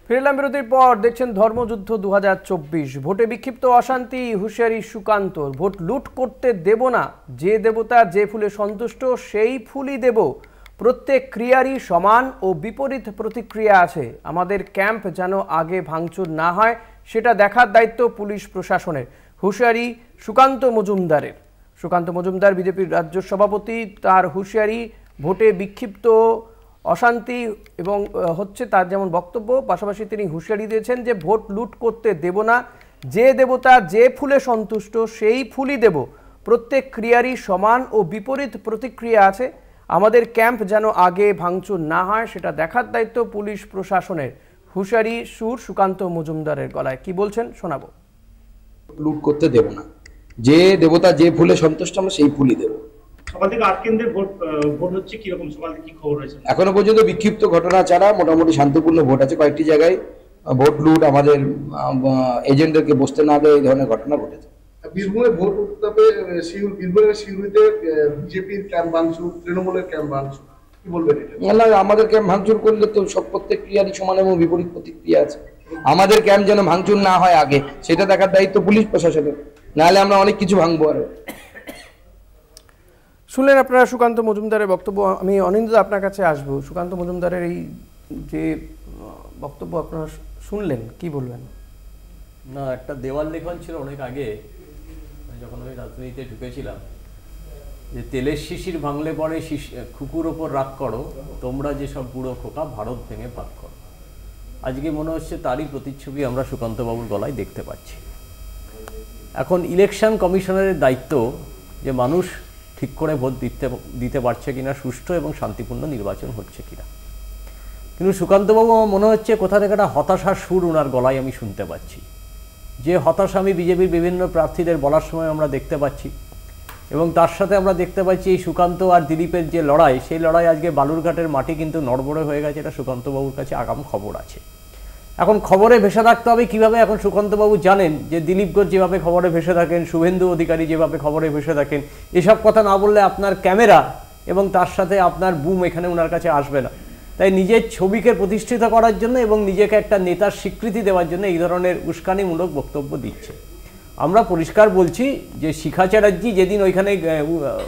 ফিরলাম বিরতির পর। দেখছেন ধর্মযুদ্ধ 2024। ভোটে বিক্ষিপ্ত অশান্তি, হুঁশিয়ারি সুকান্তর। ভোট লুট করতে দেব না, যে দেবতা যে ফুলে সন্তুষ্ট সেই ফুলই দেব। প্রত্যেক ক্রিয়ারই সমান ও বিপরীত প্রতিক্রিয়া আছে। আমাদের ক্যাম্প যেন আগে ভাঙচুর না হয় সেটা দেখার দায়িত্ব পুলিশ প্রশাসনের। হুঁশিয়ারি সুকান্ত মজুমদারের। সুকান্ত মজুমদার বিজেপির রাজ্য সভাপতি, তার হুঁশিয়ারি ভোটে বিক্ষিপ্ত অশান্তি এবং হচ্ছে তার যেমন বক্তব্য, পাশাপাশি তিনি হুঁশিয়ারি দিয়েছেন যে ভোট লুট করতে দেব না, যে দেবতা যে ফুলে সন্তুষ্ট সেই ফুলই দেব। প্রত্যেক ক্রিয়ারই সমান ও বিপরীত প্রতিক্রিয়া আছে। আমাদের ক্যাম্প যেন আগে ভাঙচুর না হয় সেটা দেখার দায়িত্ব পুলিশ প্রশাসনের। হুঁশিয়ারি সুর সুকান্ত মজুমদারের গলায়। কি বলছেন শোনাবো। লুট করতে দেব না, যে দেবতা যে ফুলে সন্তুষ্ট আমরা সেই ফুলই দেব। সকাল থেকে 8 কেন্দ্রে ভোট হচ্ছে, কিরকম সকাল থেকে কি খবর রয়েছে? এখনো পর্যন্ত বিক্ষিপ্ত ঘটনা ছাড়া মোটামুটি শান্তিপূর্ণ ভোট আছে। কয়েকটি জায়গায় ভোট লুট, আমাদের এজেন্টদেরকে বসতে না দেয়, এই ধরনের ঘটনা ঘটেছে। বীরভূমে ভোট উত্তাপে বীরভূমের সিউড়িতে বিজেপির ক্যাম্প ভাঙচুর, তৃণমূলের ক্যাম্প ভাঙচুর, কি বলবেন এটা? না, আমাদের ক্যাম্প ভাঙচুর করলে তো সব প্রত্যেক ক্রিয়ারই সমান এবং বিপরীত প্রতিক্রিয়া আছে। আমাদের ক্যাম্প যেন ভাঙচুর না হয় আগে, সেটা দেখার দায়িত্ব পুলিশ প্রশাসনের। নাহলে আমরা অনেক কিছু ভাঙবো। আরো শুনলেন আপনারা সুকান্ত মজুমদারের বক্তব্য। আমি অনিন্দ্য আপনার কাছে আসবো। সুকান্ত মজুমদারের এই যে বক্তব্য আপনারা শুনলেন, কি বলবেন? না, একটা দেওয়াল লেখন ছিল অনেক আগে, যখন আমি রাজনীতিতে ঢুকেছিলাম, যে তেলের শিশির ভাঙলে পরে কুকুর ওপর রাগ করো, তোমরা যেসব বুড়ো খোকা ভারত ভেঙে ভাগ করো। আজকে মনে হচ্ছে তারই প্রতিচ্ছবি আমরা সুকান্তবাবুর গলায় দেখতে পাচ্ছি। এখন ইলেকশন কমিশনারের দায়িত্ব যে মানুষ ঠিক করে ভোট দিতে পারছে কিনা, সুষ্ঠু এবং শান্তিপূর্ণ নির্বাচন হচ্ছে কিনা। কিন্তু সুকান্তবাবু আমার মনে হচ্ছে কোথা থেকে একটা হতাশার সুর ওনার গলায় আমি শুনতে পাচ্ছি। যে হতাশা আমি বিজেপির বিভিন্ন প্রার্থীদের বলার সময় আমরা দেখতে পাচ্ছি, এবং তার সাথে আমরা দেখতে পাচ্ছি এই সুকান্ত আর দিলীপের যে লড়াই, সেই লড়াই আজকে বালুরঘাটের মাটি কিন্তু নড়বড়ে হয়ে গেছে। এটা সুকান্তবাবুর কাছে আগাম খবর আছে। এখন খবরে ভেসে থাকতে হবে কীভাবে? এখন সুকান্তবাবু জানেন যে দিলীপ ঘোষ যেভাবে খবরে ভেসে থাকেন, শুভেন্দু অধিকারী যেভাবে খবরে ভেসে থাকেন, এসব কথা না বললে আপনার ক্যামেরা এবং তার সাথে আপনার বুম এখানে ওনার কাছে আসবে না। তাই নিজের ছবিকে প্রতিষ্ঠিত করার জন্য এবং নিজেকে একটা নেতার স্বীকৃতি দেওয়ার জন্য এই ধরনের উস্কানিমূলক বক্তব্য দিচ্ছে। আমরা পরিষ্কার বলছি যে শিখা চ্যাটার্জি যেদিন ওইখানে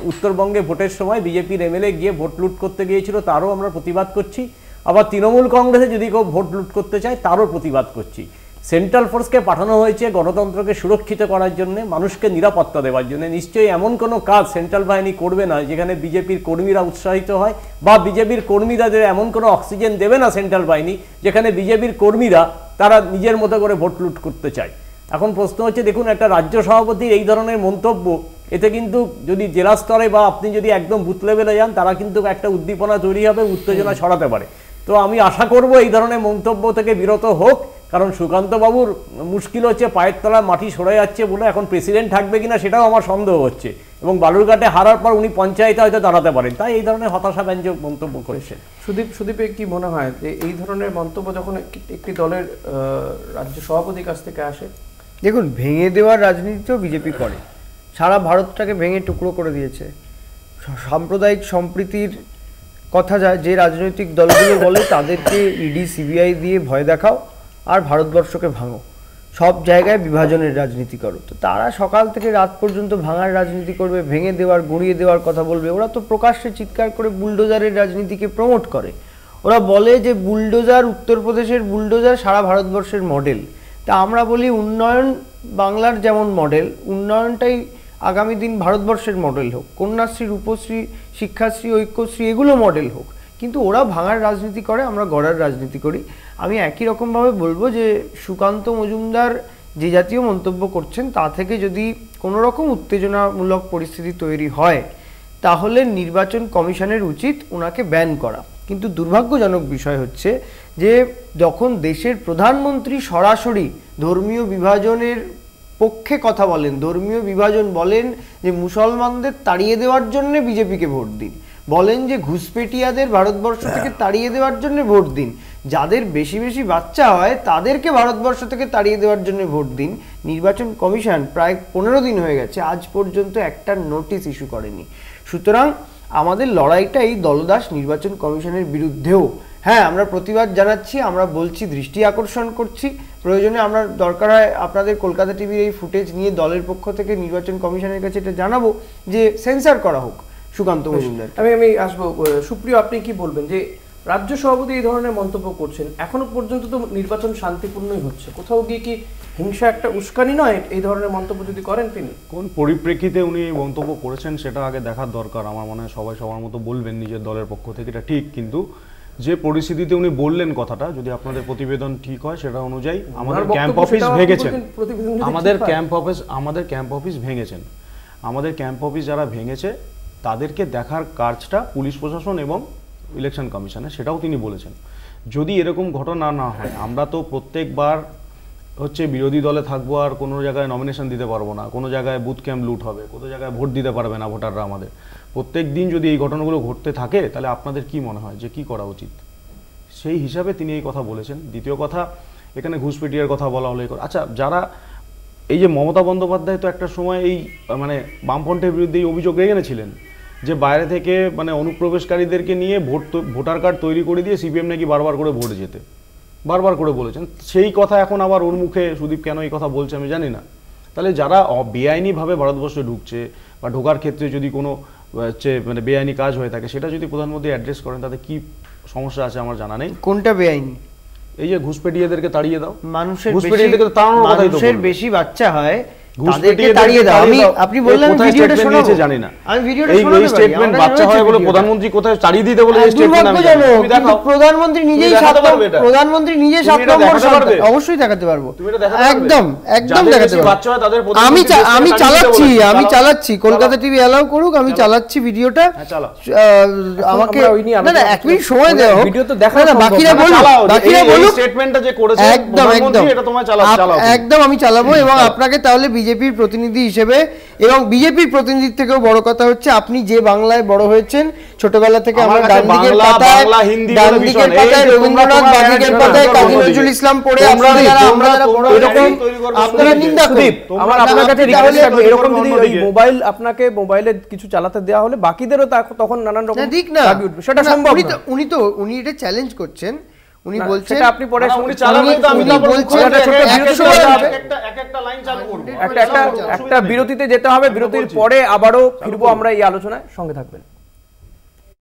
উত্তরবঙ্গে ভোটের সময় বিজেপির এমএলএ গিয়ে ভোট লুট করতে গিয়েছিল, তারও আমরা প্রতিবাদ করছি। আবার তৃণমূল কংগ্রেসে যদি কেউ ভোট লুট করতে চায় তারও প্রতিবাদ করছি। সেন্ট্রাল ফোর্সকে পাঠানো হয়েছে গণতন্ত্রকে সুরক্ষিত করার জন্য, মানুষকে নিরাপত্তা দেওয়ার জন্য। নিশ্চয়ই এমন কোনো কাজ সেন্ট্রাল বাহিনী করবে না যেখানে বিজেপির কর্মীরা উৎসাহিত হয়, বা বিজেপির কর্মীদের এমন কোনো অক্সিজেন দেবে না সেন্ট্রাল বাহিনী যেখানে বিজেপির কর্মীরা তারা নিজের মতো করে ভোট লুট করতে চায়। এখন প্রশ্ন হচ্ছে, দেখুন, একটা রাজ্য সভাপতির এই ধরনের মন্তব্য, এতে কিন্তু যদি জেলা স্তরে বা আপনি যদি একদম বুথ লেভেলে যান, তারা কিন্তু একটা উদ্দীপনা তৈরি হবে, উত্তেজনা ছড়াতে পারে। তো আমি আশা করব এই ধরনের মন্তব্য থেকে বিরত হোক, কারণ সুকান্তবাবুর মুশকিল হচ্ছে পায়ের তলায় মাটি সরে যাচ্ছে বলে এখন প্রেসিডেন্ট থাকবে কিনা সেটাও আমার সন্দেহ হচ্ছে, এবং বালুরঘাটে হারার পর উনি পঞ্চায়েতে হয়তো দাঁড়াতে পারেন। তাই এই ধরনের হতাশাব্যঞ্জক মন্তব্য করেছেন। সুদীপে কি মনে হয় যে এই ধরনের মন্তব্য যখন একটি দলের রাজ্য সভাপতির কাছ থেকে আসে? দেখুন, ভেঙে দেওয়ার রাজনীতিও বিজেপি করে। সারা ভারতটাকে ভেঙে টুকরো করে দিয়েছে। সাম্প্রদায়িক সম্প্রীতির কথা যায় যে রাজনৈতিক দলগুলো বলে তাদেরকে ইডি সিবিআই দিয়ে ভয় দেখাও আর ভারতবর্ষকে ভাঙো, সব জায়গায় বিভাজনের রাজনীতি করো। তো তারা সকাল থেকে রাত পর্যন্ত ভাঙার রাজনীতি করবে, ভেঙে দেওয়ার, গুঁড়িয়ে দেওয়ার কথা বলবে। ওরা তো প্রকাশ্যে চিৎকার করে বুলডোজারের রাজনীতিকে প্রমোট করে। ওরা বলে যে বুলডোজার, উত্তরপ্রদেশের বুলডোজার সারা ভারতবর্ষের মডেল। তা আমরা বলি উন্নয়ন বাংলার যেমন মডেল, উন্নয়নটাই আগামী দিন ভারতবর্ষের মডেল হোক। কন্যাশ্রী, রূপশ্রী, শিক্ষাশ্রী, ঐক্যশ্রী, এগুলো মডেল হোক। কিন্তু ওরা ভাঙার রাজনীতি করে, আমরা গড়ার রাজনীতি করি। আমি একই রকমভাবে বলবো যে সুকান্ত মজুমদার যে জাতীয় মন্তব্য করছেন, তা থেকে যদি কোনো রকম উত্তেজনামূলক পরিস্থিতি তৈরি হয় তাহলে নির্বাচন কমিশনের উচিত ওনাকে ব্যান করা। কিন্তু দুর্ভাগ্যজনক বিষয় হচ্ছে যে যখন দেশের প্রধানমন্ত্রী সরাসরি ধর্মীয় বিভাজনের পক্ষে কথা বলেন, ধর্মীয় বিভাজন বলেন যে মুসলমানদের তাড়িয়ে দেওয়ার জন্য বিজেপিকে ভোট দিন, বলেন যে ঘুষপেটিয়াদের ভারতবর্ষ থেকে তাড়িয়ে দেওয়ার জন্য ভোট দিন, যাদের বেশি বেশি বাচ্চা হয় তাদেরকে ভারতবর্ষ থেকে তাড়িয়ে দেওয়ার জন্য ভোট দিন, নির্বাচন কমিশন প্রায় 15 দিন হয়ে গেছে আজ পর্যন্ত একটা নোটিশ ইস্যু করেনি। সুতরাং আমাদের লড়াইটা এই দলদাস নির্বাচন কমিশনের বিরুদ্ধেও। হ্যাঁ, আমরা প্রতিবাদ জানাচ্ছি, আমরা বলছি, দৃষ্টি আকর্ষণ করছি, প্রয়োজনে আমরা দরকার হয় আপনাদের কলকাতা টিভির এই ফুটেজ নিয়ে দলের পক্ষ থেকে নির্বাচন কমিশনের কাছে এটা জানাবো যে সেন্সর করা হোক সুকান্ত মজুমদার। আমি আসবো সুপ্রিয়, আপনি কি বলবেন যে রাজ্য সভাপতি এই ধরনের মন্তব্য করছেন, এখনো পর্যন্ত তো নির্বাচন শান্তিপূর্ণই হচ্ছে, কোথাও গিয়ে কি হিংসা একটা উস্কানি নয় এই ধরনের মন্তব্য যদি করেন তিনি? কোন পরিপ্রেক্ষিতে উনি এই মন্তব্য করেছেন সেটা আগে দেখার দরকার। আমার মনে হয় সবাই সবার মতো বলবেন নিজের দলের পক্ষ থেকে, এটা ঠিক, কিন্তু যে পরিস্থিতিতে উনি বললেন কথাটা, যদি আপনাদের প্রতিবেদন ঠিক হয় সেটা অনুযায়ী আমাদের ক্যাম্প অফিস ভেঙেছেন, আমাদের ক্যাম্প অফিস ভেঙেছেন, আমাদের ক্যাম্প অফিস যারা ভেঙেছে তাদেরকে দেখার কাজটা পুলিশ প্রশাসন এবং ইলেকশন কমিশনে, সেটাও তিনি বলেছেন। যদি এরকম ঘটনা না হয়, আমরা তো প্রত্যেকবার হচ্ছে বিরোধী দলে থাকবো আর কোনো জায়গায় নমিনেশন দিতে পারবো না, কোনো জায়গায় বুথ ক্যাম্প লুট হবে, কোনো জায়গায় ভোট দিতে পারবে না ভোটাররা আমাদের, প্রত্যেক দিন যদি এই ঘটনাগুলো ঘটতে থাকে তাহলে আপনাদের কি মনে হয় যে কি করা উচিত? সেই হিসাবে তিনি এই কথা বলেছেন। দ্বিতীয় কথা, এখানে ঘুষপেটিয়ার কথা বলা হলো। আচ্ছা, যারা এই যে মমতা বন্দ্যোপাধ্যায় তো একটা সময় এই মানে বামফ্রন্টের বিরুদ্ধে এই অভিযোগ এনেছিলেন যে বাইরে থেকে মানে অনুপ্রবেশকারীদেরকে নিয়ে ভোটার কার্ড তৈরি করে দিয়ে সিপিএম নাকি বারবার করে ভোট যেতে, বারবার করে বলেছেন। সেই কথা এখন আবার ওর মুখে সুদীপ কেন এই কথা বলছে আমি জানি না। তাহলে যারা বেআইনিভাবে ভারতবর্ষে ঢুকছে বা ঢোকার ক্ষেত্রে যদি কোনো হচ্ছে মানে বেআইনি কাজ হয়ে থাকে, সেটা যদি প্রধানমন্ত্রী অ্যাড্রেস করেন তাতে কি সমস্যা আছে আমার জানা নেই। কোনটা বেআইনি? এই যে ঘুষপেটিয়াদেরকে তাড়িয়ে দাও, মানুষের বেশি বাচ্চা হয় তাদেরকে তাড়িয়ে দাও। আপনি বললেন ভিডিওটা শোনাবো, জানি না আমি ভিডিওটা এই শোনাবো। স্টেটমেন্ট বাচ্চা হয় বলে প্রধানমন্ত্রী কোথায় তাড়িয়ে দিতে বলে এই স্টেটমেন্ট আমি জানি না। কিন্তু প্রধানমন্ত্রী নিজেই 7 নম্বর সরকার, অবশ্যই দেখাতে পারবো, একদম দেখাতে পারবো। আমি চালাচ্ছি কলকাতা টিভি অ্যালাউ করুক, আমি চালাচ্ছি ভিডিওটা। আমাকে না 1 মিনিট সময় দাও, ভিডিও তো দেখা না, বাকিরা বলুক স্টেটমেন্টটা যে করেছে প্রধানমন্ত্রী, এটা তোমায় চালাও। একদম আমি চালাবো। এবং আপনাকে তাহলে বিজেপির প্রতিনিধি হিসেবে, এবং বিজেপির প্রতিনিধির থেকেও বড় কথা হচ্ছে আপনি যে বাংলায় বড় হয়েছেন ছোটবেলা থেকে, আমরা ডান দিকের পাতায় রবীন্দ্রনাথ, বাদিকের পাতায় কাজী নজরুল ইসলাম পড়ে আপনারা এরকম আপনারা নিন্দা করেন। আমার আপনার কাছে রিকোয়েস্ট থাকবে, এরকম যদি মোবাইল আপনাকে মোবাইলে কিছু চালাতে দেওয়া হলে বাকিদেরও তখন নানান রকম দিক না, সেটা সম্ভব না। উনি এটা চ্যালেঞ্জ করছেন, উনি বলছেন আপনি পরে একটা বিরতিতে যেতে হবে, বিরতির পরে আবারও ফিরবো আমরা এই আলোচনায়, সঙ্গে থাকবেন।